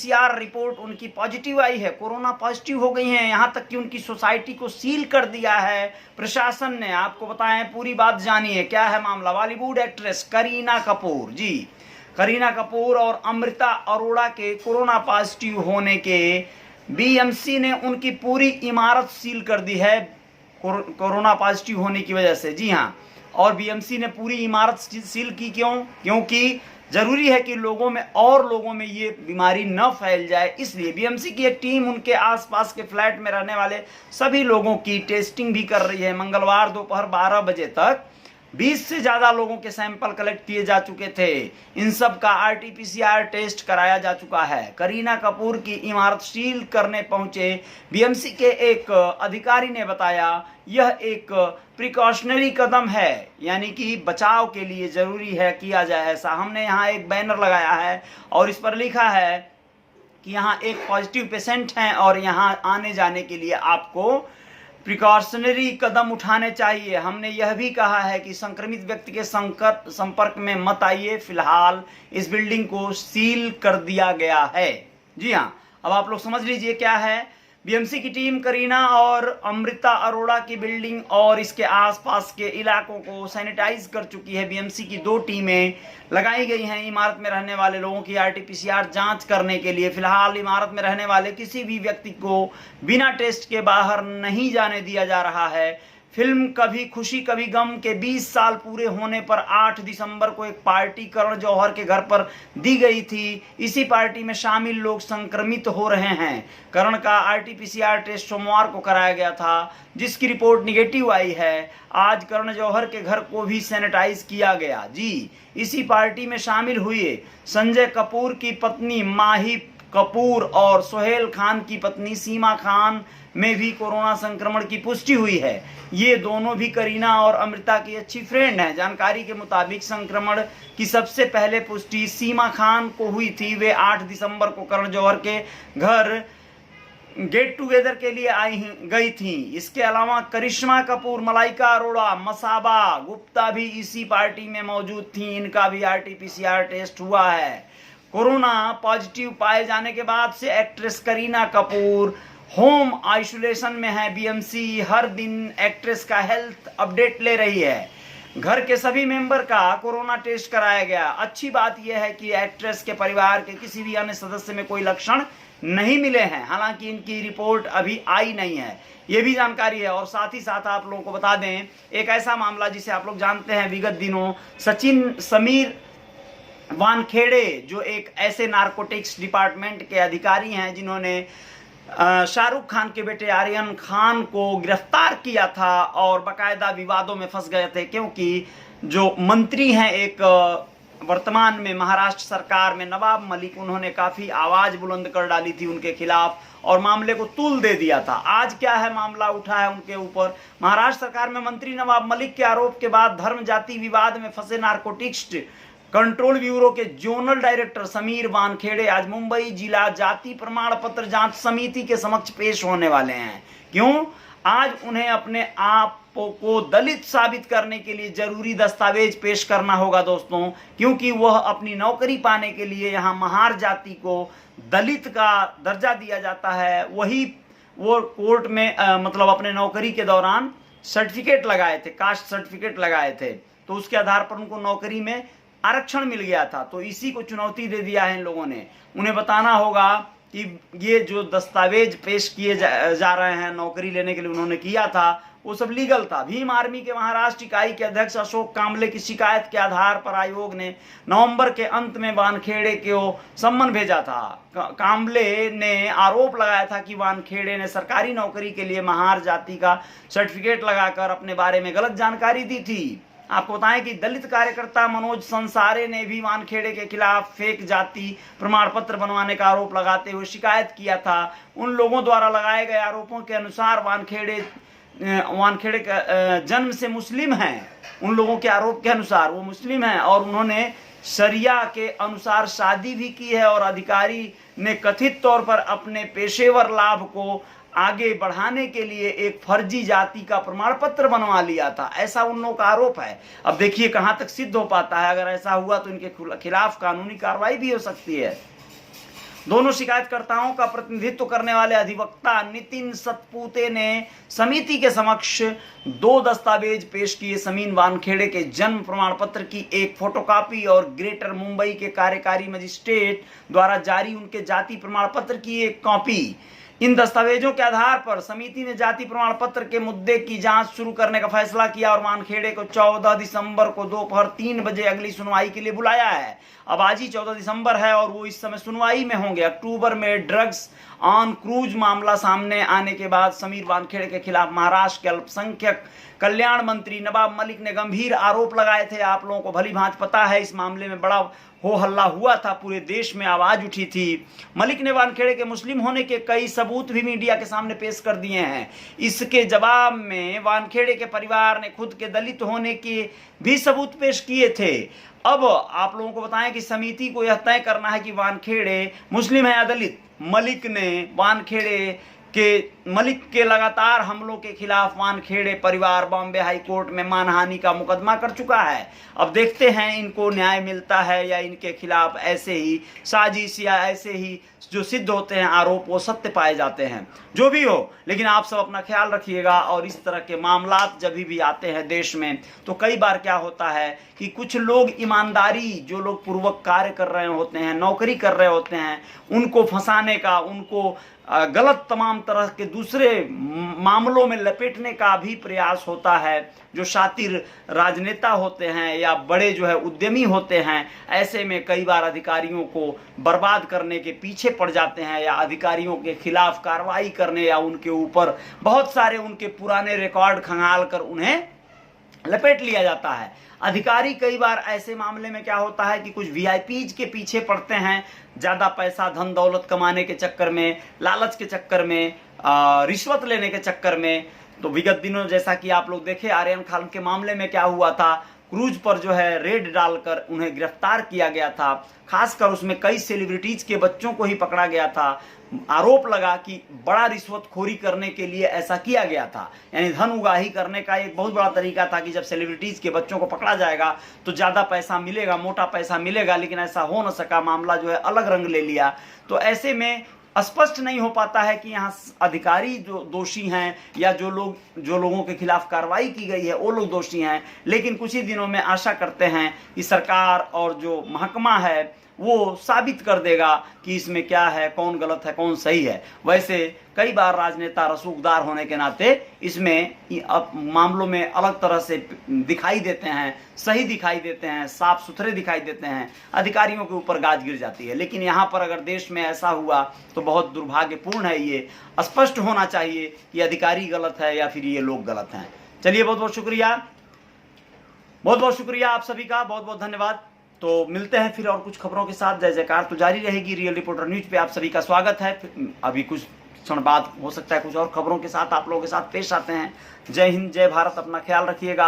RTPCR report उनकी positive आई है, corona positive हो गई हैं। यहाँ तक कि उनकी सोसाइटी को सील कर दिया है प्रशासन ने। आपको बताएं, पूरी बात जानिए क्या है मामला। बॉलीवुड एक्ट्रेस करीना कपूर, जी करीना कपूर और अमृता अरोड़ा के कोरोना पॉजिटिव होने के बीएमसी ने उनकी पूरी इमारत सील कर दी है कोरोना पॉजिटिव होने की वजह से। जी हाँ, और बीएमसी ने पूरी इमारत सील की। क्यों? क्योंकि जरूरी है कि लोगों में ये बीमारी न फैल जाए, इसलिए बीएमसी की एक टीम उनके आसपास के फ्लैट में रहने वाले सभी लोगों की टेस्टिंग भी कर रही है। मंगलवार दोपहर 12 बजे तक 20 से ज्यादा लोगों के सैंपल कलेक्ट किए जा चुके थे। इन सब का आरटीपीसीआर टेस्ट कराया जा चुका है। करीना कपूर की इमारत सील करने पहुंचे बीएमसी के एक अधिकारी ने बताया, यह एक प्रिकॉशनरी कदम है, यानी कि बचाव के लिए जरूरी है किया जाए ऐसा। हमने यहाँ एक बैनर लगाया है और इस पर लिखा है कि यहाँ एक पॉजिटिव पेशेंट हैं और यहाँ आने जाने के लिए आपको प्रिकॉशनरी कदम उठाने चाहिए। हमने यह भी कहा है कि संक्रमित व्यक्ति के संपर्क में मत आइए। फिलहाल इस बिल्डिंग को सील कर दिया गया है। जी हाँ, अब आप लोग समझ लीजिए क्या है। बीएमसी की टीम करीना और अमृता अरोड़ा की बिल्डिंग और इसके आसपास के इलाकों को सैनिटाइज कर चुकी है। बीएमसी की 2 टीमें लगाई गई हैं इमारत में रहने वाले लोगों की आरटीपीसीआर जांच करने के लिए। फिलहाल इमारत में रहने वाले किसी भी व्यक्ति को बिना टेस्ट के बाहर नहीं जाने दिया जा रहा है। फिल्म कभी खुशी कभी गम के 20 साल पूरे होने पर 8 दिसंबर को एक पार्टी करण जौहर के घर पर दी गई थी। इसी पार्टी में शामिल लोग संक्रमित हो रहे हैं। करण का आरटीपीसीआर टेस्ट सोमवार को कराया गया था, जिसकी रिपोर्ट निगेटिव आई है। आज करण जौहर के घर को भी सैनिटाइज किया गया। जी, इसी पार्टी में शामिल हुए संजय कपूर की पत्नी माही कपूर और सोहेल खान की पत्नी सीमा खान में भी कोरोना संक्रमण की पुष्टि हुई है। ये दोनों भी करीना और अमृता की अच्छी फ्रेंड हैं। जानकारी के मुताबिक संक्रमण की सबसे पहले पुष्टि सीमा खान को हुई थी। वे 8 दिसंबर को करण जौहर के घर गेट टुगेदर के लिए गई थी। इसके अलावा करिश्मा कपूर, मलाइका अरोड़ा, मसाबा गुप्ता भी इसी पार्टी में मौजूद थी। इनका भी आरटीपीसीआर टेस्ट हुआ है। कोरोना पॉजिटिव पाए जाने के बाद से actress Kareena Kapoor home isolation में है। बीएमसी हर दिन एक्ट्रेस का हेल्थ अपडेट ले रही है। घर के सभी मेंबर का कोरोना टेस्ट कराया गया। अच्छी बात यह है कि एक्ट्रेस के परिवार के किसी भी अन्य सदस्य में कोई लक्षण नहीं मिले हैं। हालांकि इनकी रिपोर्ट अभी आई नहीं है, ये भी जानकारी है। और साथ ही साथ आप लोगों को बता दें, एक ऐसा मामला जिसे आप लोग जानते हैं, विगत दिनों समीर वानखेड़े जो एक ऐसे नारकोटिक्स डिपार्टमेंट के अधिकारी हैं जिन्होंने शाहरुख खान के बेटे आर्यन खान को गिरफ्तार किया था और बकायदा विवादों में फंस गए थे, क्योंकि जो मंत्री हैं एक वर्तमान में महाराष्ट्र सरकार में नवाब मलिक, उन्होंने काफी आवाज बुलंद कर डाली थी उनके खिलाफ और मामले को तूल दे दिया था। आज क्या है, मामला उठा है उनके ऊपर। महाराष्ट्र सरकार में मंत्री नवाब मलिक के आरोप के बाद धर्म जाति विवाद में फंसे नारकोटिक्स कंट्रोल ब्यूरो के जोनल डायरेक्टर समीर वानखेड़े आज मुंबई जिला जाति प्रमाण पत्र जांच समिति के समक्ष पेश होने वाले हैं। क्यों? आज उन्हें अपने आप को दलित साबित करने के लिए जरूरी दस्तावेज पेश करना होगा दोस्तों, क्योंकि वह अपनी नौकरी पाने के लिए यहाँ महार जाति को दलित का दर्जा दिया जाता है। वही वो कोर्ट में मतलब अपने नौकरी के दौरान सर्टिफिकेट लगाए थे, कास्ट सर्टिफिकेट लगाए थे, तो उसके आधार पर उनको नौकरी में आरक्षण मिल गया था। तो इसी को चुनौती दे दिया है इन लोगों ने। उन्हें बताना होगा कि ये जो दस्तावेज पेश किए जा रहे हैं नौकरी लेने के लिए उन्होंने किया था, वो सब लीगल था। भीम आर्मी के महाराष्ट्र इकाई के अध्यक्ष अशोक कांबले की शिकायत के आधार पर आयोग ने नवंबर के अंत में वानखेड़े को सम्मन भेजा था। कांबले ने आरोप लगाया था कि वानखेड़े ने सरकारी नौकरी के लिए महार जाति का सर्टिफिकेट लगाकर अपने बारे में गलत जानकारी दी थी। आपको बताएं कि दलित कार्यकर्ता मनोज संसारे ने भी वानखेड़े के खिलाफ फेक जाति प्रमाण पत्र बनवाने का आरोप लगाते हुए शिकायत किया था। उन लोगों द्वारा लगाए गए आरोपों के अनुसार वानखेड़े का जन्म से मुस्लिम हैं। उन लोगों के आरोप के अनुसार वो मुस्लिम हैं और उन्होंने शरिया के अनुसार शादी भी की है और अधिकारी ने कथित तौर पर अपने पेशेवर लाभ को आगे बढ़ाने के लिए एक फर्जी जाति का प्रमाण पत्र बनवा लिया था, ऐसा उन लोगों का आरोप है। अब देखिए कहां तक सिद्ध हो पाता है। अगर ऐसा हुआ तो इनके खिलाफ कानूनी कार्रवाई भी हो सकती है। दोनों शिकायतकर्ताओं का प्रतिनिधित्व करने वाले अधिवक्ता नितिन सतपुते ने समिति के समक्ष 2 दस्तावेज पेश किए। समीन वानखेड़े के जन्म प्रमाण पत्र की एक फोटोकॉपी और ग्रेटर मुंबई के कार्यकारी मजिस्ट्रेट द्वारा जारी उनके जाति प्रमाण पत्र की एक कॉपी। इन दस्तावेजों के आधार पर समिति ने जाति प्रमाण पत्र के मुद्दे की जांच शुरू करने का फैसला किया और वानखेड़े को 14 दिसंबर को दोपहर 3 बजे अगली सुनवाई के लिए बुलाया है। अब आज ही 14 दिसंबर है और वो इस समय सुनवाई में होंगे। अक्टूबर में ड्रग्स ऑन क्रूज मामला सामने आने के बाद समीर वानखेड़े के खिलाफ महाराष्ट्र के अल्पसंख्यक कल्याण मंत्री नवाब मलिक ने गंभीर आरोप लगाए थे। आप लोगों को भली भांति पता है, इस मामले में बड़ा हो हल्ला हुआ था, पूरे देश में आवाज उठी थी। मलिक ने वानखेड़े के मुस्लिम होने के कई सबूत भी मीडिया के सामने पेश कर दिए हैं। इसके जवाब में वानखेड़े के परिवार ने खुद के दलित होने के भी सबूत पेश किए थे। अब आप लोगों को बताएं कि समिति को यह तय करना है कि वानखेड़े मुस्लिम है या दलित। मलिक के लगातार हमलों के खिलाफ वानखेड़े परिवार बॉम्बे हाई कोर्ट में मानहानि का मुकदमा कर चुका है। अब देखते हैं इनको न्याय मिलता है या इनके खिलाफ ऐसे ही साजिश या ऐसे ही जो सिद्ध होते हैं आरोप वो सत्य पाए जाते हैं। जो भी हो, लेकिन आप सब अपना ख्याल रखिएगा। और इस तरह के मामलात जब भी आते हैं देश में तो कई बार क्या होता है कि कुछ लोग ईमानदारी, जो लोग पूर्वक कार्य कर रहे होते हैं, नौकरी कर रहे होते हैं, उनको फंसाने का, उनको गलत तमाम तरह के दूसरे मामलों में लपेटने का भी प्रयास होता है। जो शातिर राजनेता होते हैं या बड़े जो है उद्यमी होते हैं, ऐसे में कई बार अधिकारियों को बर्बाद करने के पीछे पड़ जाते हैं या अधिकारियों के खिलाफ कार्रवाई करने या उनके ऊपर बहुत सारे उनके पुराने रिकॉर्ड खंगाल कर उन्हें लपेट लिया जाता है। अधिकारी कई बार ऐसे मामले में क्या होता है कि कुछ वीआईपीज के पीछे पड़ते हैं, ज्यादा पैसा धन दौलत कमाने के चक्कर में, लालच के चक्कर में, रिश्वत लेने के चक्कर में। तो विगत दिनों जैसा कि आप लोग देखे आर्यन खान के मामले में क्या हुआ था, क्रूज पर जो है रेड डालकर उन्हें गिरफ्तार किया गया था। खासकर उसमें कई सेलिब्रिटीज के बच्चों को ही पकड़ा गया था। आरोप लगा कि बड़ा रिश्वतखोरी करने के लिए ऐसा किया गया था, यानी धन उगाही करने का एक बहुत बड़ा तरीका था कि जब सेलिब्रिटीज के बच्चों को पकड़ा जाएगा तो ज्यादा पैसा मिलेगा, मोटा पैसा मिलेगा। लेकिन ऐसा हो न सका, मामला जो है अलग रंग ले लिया। तो ऐसे में स्पष्ट नहीं हो पाता है कि यहाँ अधिकारी जो दोषी हैं या जो लोगों के खिलाफ कार्रवाई की गई है वो लोग दोषी हैं। लेकिन कुछ ही दिनों में आशा करते हैं कि सरकार और जो महकमा है वो साबित कर देगा कि इसमें क्या है, कौन गलत है, कौन सही है। वैसे कई बार राजनेता रसूखदार होने के नाते इसमें मामलों में अलग तरह से दिखाई देते हैं, सही दिखाई देते हैं, साफ सुथरे दिखाई देते हैं, अधिकारियों के ऊपर गाज गिर जाती है। लेकिन यहाँ पर अगर देश में ऐसा हुआ तो बहुत दुर्भाग्यपूर्ण है। ये स्पष्ट होना चाहिए कि अधिकारी गलत है या फिर ये लोग गलत हैं। चलिए, बहुत बहुत शुक्रिया, बहुत बहुत शुक्रिया आप सभी का, बहुत बहुत धन्यवाद। तो मिलते हैं फिर और कुछ खबरों के साथ। जय जयकार तो जारी रहेगी। रियल रिपोर्टर न्यूज पे आप सभी का स्वागत है। अभी कुछ क्षण बाद हो सकता है कुछ और खबरों के साथ आप लोगों के साथ पेश आते हैं। जय हिंद, जय भारत, अपना ख्याल रखिएगा।